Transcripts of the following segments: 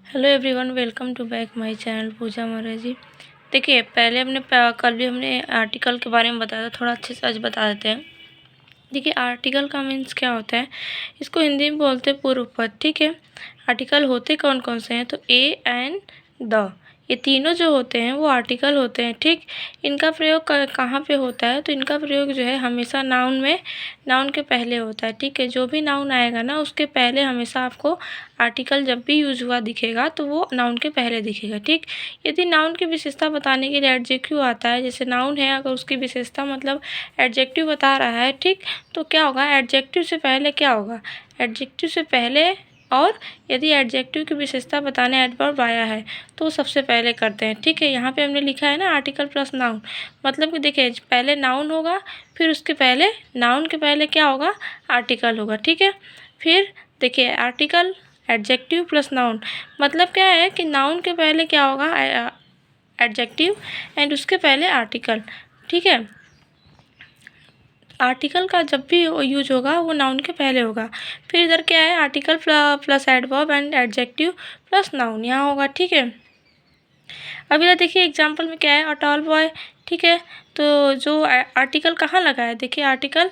Hello everyone, welcome to back my channel Pooja Maurya ji. देखिए, पहले कल भी हमने आर्टिकल के बारे में बताया था, थोड़ा अच्छे से आज बता देते हैं। देखिए, आर्टिकल का मीन्स क्या होता है, इसको हिंदी में बोलते हैं पूर्व पद। ठीक है, आर्टिकल होते कौन कौन से हैं, तो ए एंड द, ये तीनों जो होते हैं वो आर्टिकल होते हैं। ठीक, इनका प्रयोग कहाँ पे होता है, तो इनका प्रयोग जो है हमेशा नाउन में, नाउन के पहले होता है। ठीक है, जो भी नाउन आएगा ना उसके पहले हमेशा आपको आर्टिकल जब भी यूज हुआ दिखेगा तो वो नाउन के पहले दिखेगा। ठीक, यदि नाउन की विशेषता बताने के लिए एडजेक्टिव आता है, जैसे नाउन है, अगर उसकी विशेषता मतलब एडजेक्टिव बता रहा है, ठीक, तो क्या होगा, एडजेक्टिव से पहले क्या होगा, एडजेक्टिव से पहले, और यदि एडजेक्टिव की विशेषता बताने एडवर्ब आया है तो सबसे पहले करते हैं। ठीक है, यहाँ पे हमने लिखा है ना आर्टिकल प्लस नाउन, मतलब कि देखिए पहले नाउन होगा, फिर उसके पहले, नाउन के पहले क्या होगा, आर्टिकल होगा। ठीक है, फिर देखिए आर्टिकल एडजेक्टिव प्लस नाउन, मतलब क्या है कि नाउन के पहले क्या होगा, एडजेक्टिव, एंड उसके पहले आर्टिकल। ठीक है, आर्टिकल का जब भी यूज होगा वो नाउन के पहले होगा। फिर इधर क्या है, article plus adverb and adjective plus noun यहाँ होगा। ठीक है, अब इधर देखिए एग्जाम्पल में क्या है, अ टॉल बॉय। ठीक है, तो जो आर्टिकल कहाँ लगा है, देखिए आर्टिकल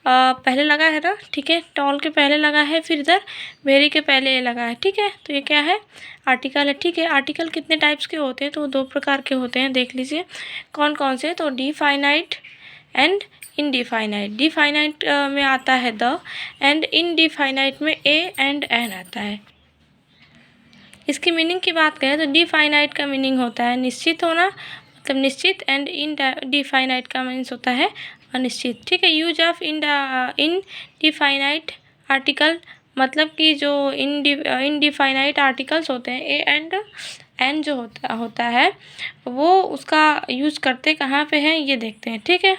पहले लगा है ना। ठीक है, टॉल के पहले लगा है, फिर इधर वेरी के पहले लगा है। ठीक है, तो ये क्या है, आर्टिकल है। ठीक है, आर्टिकल कितने टाइप्स के होते हैं, तो दो प्रकार के होते हैं, देख लीजिए कौन कौन से, तो डिफाइनाइट एंड इनडिफाइनाइट। डिफाइनाइट में आता है द, एंड इनडिफाइनाइट में ए एंड एन आता है। इसकी मीनिंग की बात करें तो डिफाइनाइट का मीनिंग होता है निश्चित होना, मतलब निश्चित, एंड इनडिफाइनाइट का मीन्स होता है अनिश्चित। ठीक है, यूज ऑफ इनडिफाइनाइट आर्टिकल, मतलब कि जो इनडिफाइनाइट आर्टिकल्स होते हैं ए एंड एन जो होता है वो उसका यूज करते कहाँ पे हैं ये देखते हैं। ठीक है,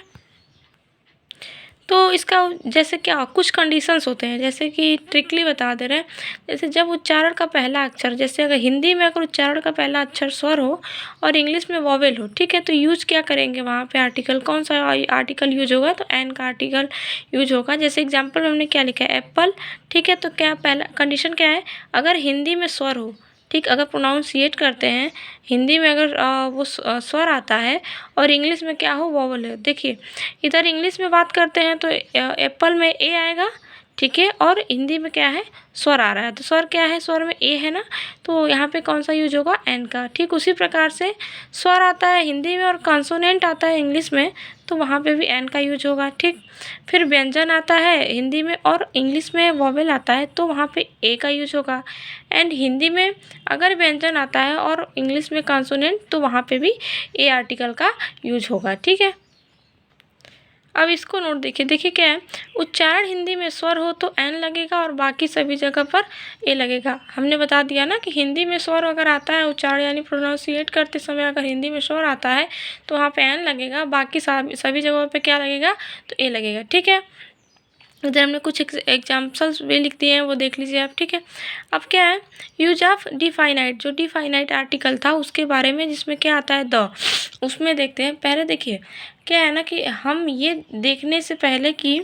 तो इसका जैसे क्या कुछ कंडीशंस होते हैं, जैसे कि ट्रिकली बता दे रहे हैं, जैसे जब उच्चारण का पहला अक्षर, जैसे अगर हिंदी में अगर उच्चारण का पहला अक्षर स्वर हो और इंग्लिश में वॉवेल हो, ठीक है, तो यूज क्या करेंगे वहाँ पे, आर्टिकल कौन सा आर्टिकल यूज होगा, तो एन का आर्टिकल यूज होगा। जैसे एग्जाम्पल में हमने क्या लिखा है, एप्पल। ठीक है, तो क्या पहला कंडीशन क्या है, अगर हिंदी में स्वर हो, ठीक, अगर प्रोनाउंसिएट करते हैं हिंदी में, अगर वो स्वर आता है और इंग्लिश में क्या हो, वॉवल है। देखिए इधर इंग्लिश में बात करते हैं तो एप्पल में ए आएगा, ठीक है, और हिंदी में क्या है, स्वर आ रहा है, तो स्वर क्या है, स्वर में ए है ना, तो यहाँ पे कौन सा यूज होगा, एन का। ठीक, उसी प्रकार से स्वर आता है हिंदी में और कॉन्सोनेंट आता है इंग्लिश में, तो वहाँ पे भी एन का यूज होगा। ठीक, फिर व्यंजन आता है हिंदी में और इंग्लिश में वॉवेल आता है, तो वहाँ पे ए का यूज होगा। एंड हिंदी में अगर व्यंजन आता है और इंग्लिश में कॉन्सोनेंट, तो वहाँ पे भी ए आर्टिकल का यूज होगा। ठीक है, अब इसको नोट देखिए, देखिए क्या है, उच्चारण हिंदी में स्वर हो तो एन लगेगा और बाकी सभी जगह पर ए लगेगा। हमने बता दिया ना कि हिंदी में स्वर अगर आता है, उच्चारण यानी प्रोनाउंसिएट करते समय अगर हिंदी में स्वर आता है तो वहाँ पे एन लगेगा, बाकी सभी जगहों पे क्या लगेगा, तो ए लगेगा। ठीक है, इधर हमने कुछ एग्जाम्पल्स भी लिख दिए हैं, वो देख लीजिए आप। ठीक है, अब क्या है, यूज ऑफ डिफाइनाइट, जो डिफाइनाइट आर्टिकल था उसके बारे में, जिसमें क्या आता है, द, उसमें देखते हैं। पहले देखिए क्या है ना कि हम ये देखने से पहले कि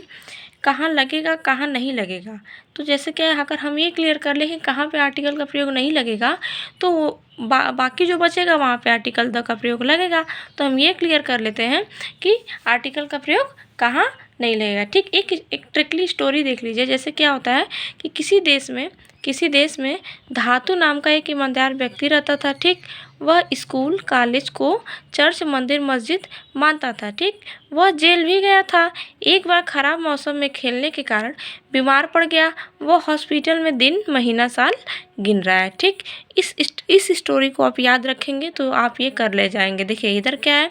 कहाँ लगेगा कहाँ नहीं लगेगा, तो जैसे क्या है, अगर हम ये क्लियर कर लें कि कहाँ पे आर्टिकल का प्रयोग नहीं लगेगा, तो बाकी जो बचेगा वहाँ पे आर्टिकल द का प्रयोग लगेगा। तो हम ये क्लियर कर लेते हैं कि आर्टिकल का प्रयोग कहाँ नहीं लगेगा। ठीक, एक ट्रिकली स्टोरी देख लीजिए। जैसे क्या होता है कि किसी देश में धातु नाम का एक ईमानदार व्यक्ति रहता था। ठीक, वह स्कूल कॉलेज को चर्च मंदिर मस्जिद मानता था। ठीक, वह जेल भी गया था। एक बार खराब मौसम में खेलने के कारण बीमार पड़ गया। वह हॉस्पिटल में दिन महीना साल गिन रहा है। ठीक, इस स्टोरी को आप याद रखेंगे तो आप ये कर ले जाएंगे। देखिए इधर क्या है,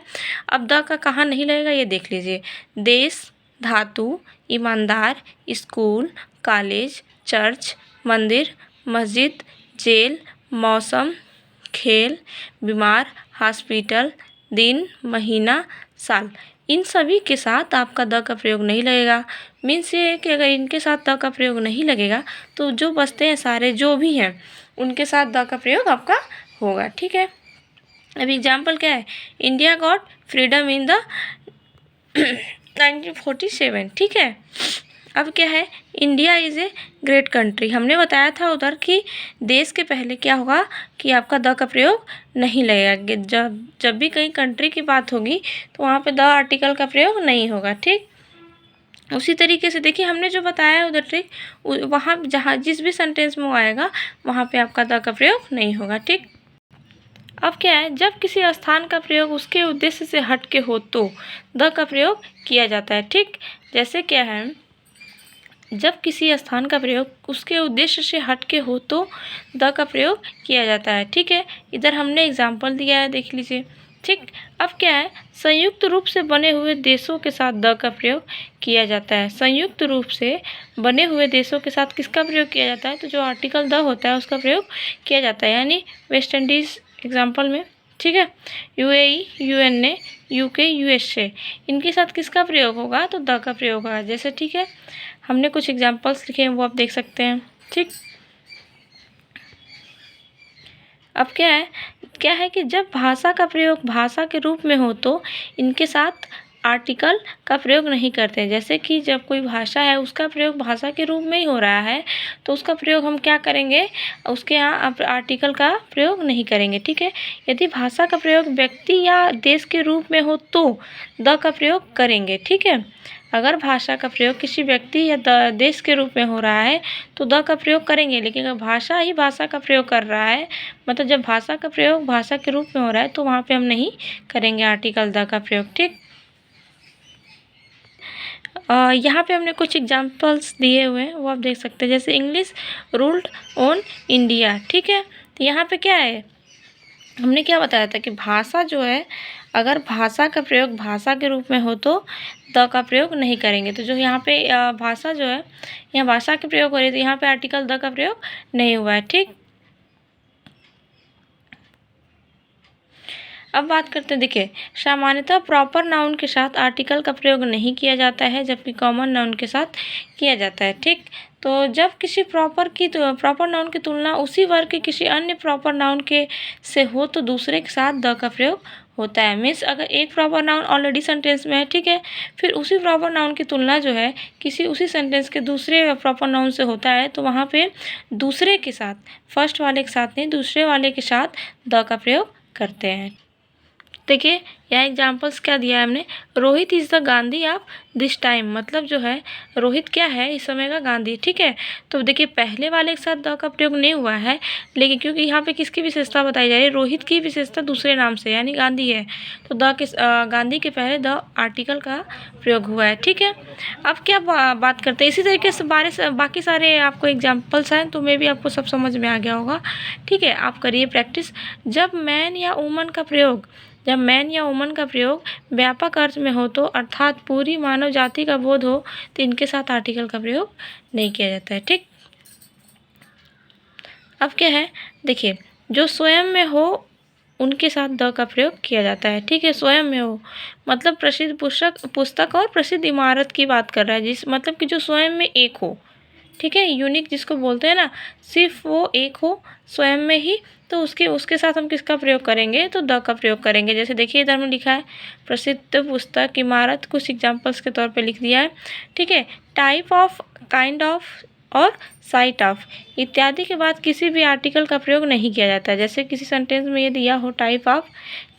अब द का कहाँ नहीं लगेगा ये देख लीजिए। देश, धातु, ईमानदार, स्कूल, कॉलेज, चर्च, मंदिर, मस्जिद, जेल, मौसम, खेल, बीमार, हॉस्पिटल, दिन, महीना, साल, इन सभी के साथ आपका द का प्रयोग नहीं लगेगा। मीन्स ये है कि अगर इनके साथ द का प्रयोग नहीं लगेगा तो जो बचते हैं सारे जो भी हैं उनके साथ द का प्रयोग आपका होगा। ठीक है, अब एग्जाम्पल क्या है, India got freedom in the 1947। ठीक है, अब क्या है, India is a great country. हमने बताया था उधर कि देश के पहले क्या होगा कि आपका द का प्रयोग नहीं लगेगा। जब भी कहीं कंट्री की बात होगी तो वहाँ पे द आर्टिकल का प्रयोग नहीं होगा। ठीक, उसी तरीके से देखिए हमने जो बताया है उधर ट्रिक, वहाँ जहाँ जिस भी सेंटेंस में वो आएगा वहाँ पे आपका द का प्रयोग नहीं होगा। ठीक, अब क्या है, जब किसी स्थान का प्रयोग उसके उद्देश्य से हट के हो तो द का प्रयोग किया जाता है। ठीक, जैसे क्या है, जब किसी स्थान का प्रयोग उसके उद्देश्य से हट के हो तो द का प्रयोग किया जाता है। ठीक है, इधर हमने एग्जाम्पल दिया है, देख लीजिए। ठीक, अब क्या है, संयुक्त रूप से बने हुए देशों के साथ द का प्रयोग किया जाता है। संयुक्त रूप से बने हुए देशों के साथ किसका प्रयोग किया जाता है, तो जो आर्टिकल द होता है उसका प्रयोग किया जाता है, यानी वेस्ट इंडीज़ एग्जाम्पल में। ठीक है, यूएई, यूएनए, यूके, यूएसए, इनके साथ किसका प्रयोग होगा, तो द का प्रयोग होगा। जैसे ठीक है, हमने कुछ एग्जाम्पल्स लिखे हैं वो आप देख सकते हैं। ठीक, अब क्या है कि जब भाषा का प्रयोग भाषा के रूप में हो तो इनके साथ आर्टिकल का प्रयोग नहीं करते। जैसे कि जब कोई भाषा है उसका प्रयोग भाषा के रूप में ही हो रहा है तो उसका प्रयोग हम क्या करेंगे, उसके यहाँ आर्टिकल का प्रयोग नहीं करेंगे। ठीक है, यदि भाषा का प्रयोग व्यक्ति या देश के रूप में हो तो द का प्रयोग करेंगे। ठीक है, अगर भाषा का प्रयोग किसी व्यक्ति या देश के रूप में हो रहा है तो द का प्रयोग करेंगे, लेकिन अगर भाषा ही भाषा का प्रयोग कर रहा है, मतलब जब भाषा का प्रयोग भाषा के रूप में हो रहा है तो वहाँ पे हम नहीं करेंगे आर्टिकल द का प्रयोग। ठीक, यहाँ पे हमने कुछ एग्जाम्पल्स दिए हुए हैं वो आप देख सकते हैं। जैसे इंग्लिश रूल्ड ऑन इंडिया। ठीक है, तो यहाँ पे क्या है, हमने क्या बताया था कि भाषा जो है, अगर भाषा का प्रयोग भाषा के रूप में हो तो द का प्रयोग नहीं करेंगे। तो जो यहाँ पे भाषा जो है, यहाँ भाषा के प्रयोग हो रही है तो यहाँ पे आर्टिकल द का प्रयोग नहीं हुआ है। ठीक, अब बात करते हैं, देखिए सामान्यतः प्रॉपर नाउन के साथ आर्टिकल का प्रयोग नहीं किया जाता है जबकि कॉमन नाउन के साथ किया जाता है। ठीक, तो जब किसी प्रॉपर नाउन की तुलना उसी वर्ग के किसी अन्य प्रॉपर नाउन के से हो तो दूसरे के साथ द का प्रयोग होता है। मीन्स अगर एक प्रॉपर नाउन ऑलरेडी सेंटेंस में है, ठीक है, फिर उसी प्रॉपर नाउन की तुलना जो है किसी उसी सेंटेंस के दूसरे प्रॉपर नाउन से होता है तो वहाँ पे दूसरे के साथ, फर्स्ट वाले के साथ नहीं दूसरे वाले के साथ द का प्रयोग करते हैं। देखिए यहाँ एग्जाम्पल्स क्या दिया है हमने, Rohit is the Gandhi of this time, मतलब जो है रोहित क्या है इस समय का गांधी। ठीक है, तो देखिए पहले वाले के साथ द का प्रयोग नहीं हुआ है, लेकिन क्योंकि यहाँ पे किसकी विशेषता बताई जा रही है, रोहित की विशेषता दूसरे नाम से यानी गांधी है, तो गांधी के पहले द आर्टिकल का प्रयोग हुआ है। ठीक है, अब क्या बात करते हैं, इसी तरीके से बाकी सारे आपको एग्जाम्पल्स हैं तो मे भी आपको सब समझ में आ गया होगा। ठीक है, आप करिए प्रैक्टिस। जब मैन या वुमन का प्रयोग व्यापक अर्थ में हो तो अर्थात पूरी मानव जाति का बोध हो तो इनके साथ आर्टिकल का प्रयोग नहीं किया जाता है। ठीक, अब क्या है, देखिए जो स्वयं में हो उनके साथ द का प्रयोग किया जाता है। ठीक है, स्वयं में हो मतलब प्रसिद्ध पुस्तक और प्रसिद्ध इमारत की बात कर रहा है, जिस मतलब कि जो स्वयं में एक हो। ठीक है, यूनिक जिसको बोलते हैं ना, सिर्फ वो एक हो स्वयं में ही, तो उसके साथ हम किसका प्रयोग करेंगे, तो द का प्रयोग करेंगे। जैसे देखिए इधर में लिखा है प्रसिद्ध पुस्तक, इमारत, कुछ एग्जाम्पल्स के तौर पे लिख दिया है। ठीक है, टाइप ऑफ, काइंड ऑफ और साइट ऑफ इत्यादि के बाद किसी भी आर्टिकल का प्रयोग नहीं किया जाता है। जैसे किसी सेंटेंस में ये दिया हो type of,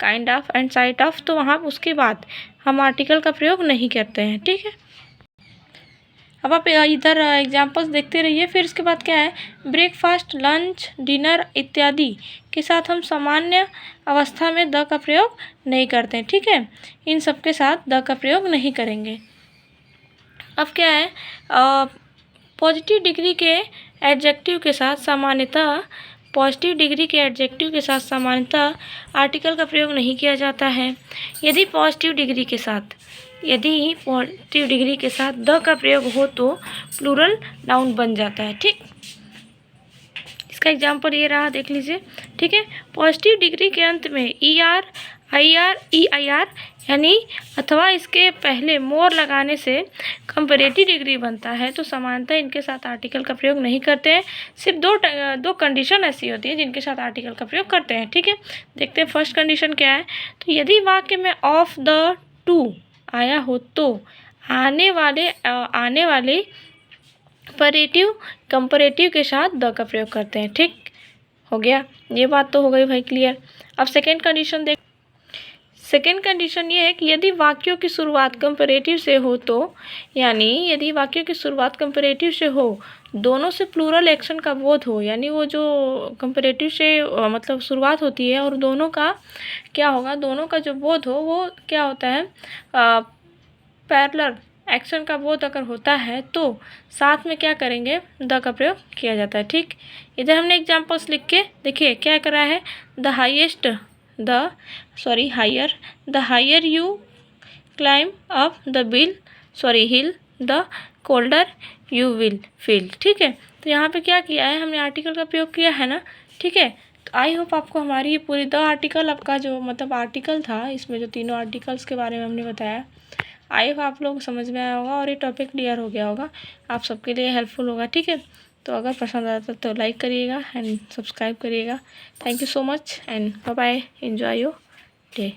kind of and site of, तो वहाँ उसके बाद हम आर्टिकल का प्रयोग नहीं करते हैं। ठीक है, अब आप इधर एग्जाम्पल्स देखते रहिए। फिर इसके बाद क्या है, ब्रेकफास्ट, लंच, डिनर इत्यादि के साथ हम सामान्य अवस्था में द का प्रयोग नहीं करते हैं। ठीक है, इन सब के साथ द का प्रयोग नहीं करेंगे। अब क्या है, पॉजिटिव डिग्री के एडजेक्टिव के साथ सामान्यतः आर्टिकल का प्रयोग नहीं किया जाता है। यदि पॉजिटिव डिग्री के साथ द का प्रयोग हो तो प्लूरल नाउन बन जाता है। ठीक, इसका एग्जाम्पल ये रहा, देख लीजिए। ठीक है, पॉजिटिव डिग्री के अंत में ER, IR, EIR यानी अथवा इसके पहले मोर लगाने से कंपैरेटिव डिग्री बनता है तो सामान्यतः इनके साथ आर्टिकल का प्रयोग नहीं करते हैं। सिर्फ दो कंडीशन ऐसी होती है जिनके साथ आर्टिकल का प्रयोग करते हैं। ठीक है, देखते हैं फर्स्ट कंडीशन क्या है, तो यदि वाक्य में ऑफ द टू आया हो तो आने वाले परेटिव कंपैरेटिव के साथ द का प्रयोग करते हैं। ठीक हो गया, ये बात तो हो गई भाई क्लियर। अब सेकेंड कंडीशन देख। सेकेंड कंडीशन ये है कि यदि वाक्यों की शुरुआत कंपैरेटिव से हो तो, यानी यदि वाक्यों की शुरुआत कंपैरेटिव से हो, दोनों से प्लूरल एक्शन का बोध हो, यानी वो जो कंपैरेटिव से मतलब शुरुआत होती है और दोनों का क्या होगा, दोनों का जो बोध हो वो क्या होता है, पैरेलल एक्शन का बोध अगर होता है तो साथ में क्या करेंगे, द का प्रयोग किया जाता है। ठीक, इधर हमने एग्जाम्पल्स लिख के देखिए क्या करा है, the higher you climb up the hill the colder you will feel. ठीक है, तो यहाँ पे क्या किया है, हमने आर्टिकल का प्रयोग किया है ना। ठीक है, तो आई होप आपको हमारी ये पूरी द आर्टिकल आपका जो मतलब आर्टिकल था, इसमें जो तीनों आर्टिकल्स के बारे में हमने बताया, आई होप आप लोग समझ में आया होगा और ये टॉपिक क्लियर हो गया होगा, आप सबके लिए हेल्पफुल होगा। ठीक है, तो अगर पसंद आता तो लाइक करिएगा एंड सब्सक्राइब करिएगा। Thank you so much and bye bye, enjoy your day.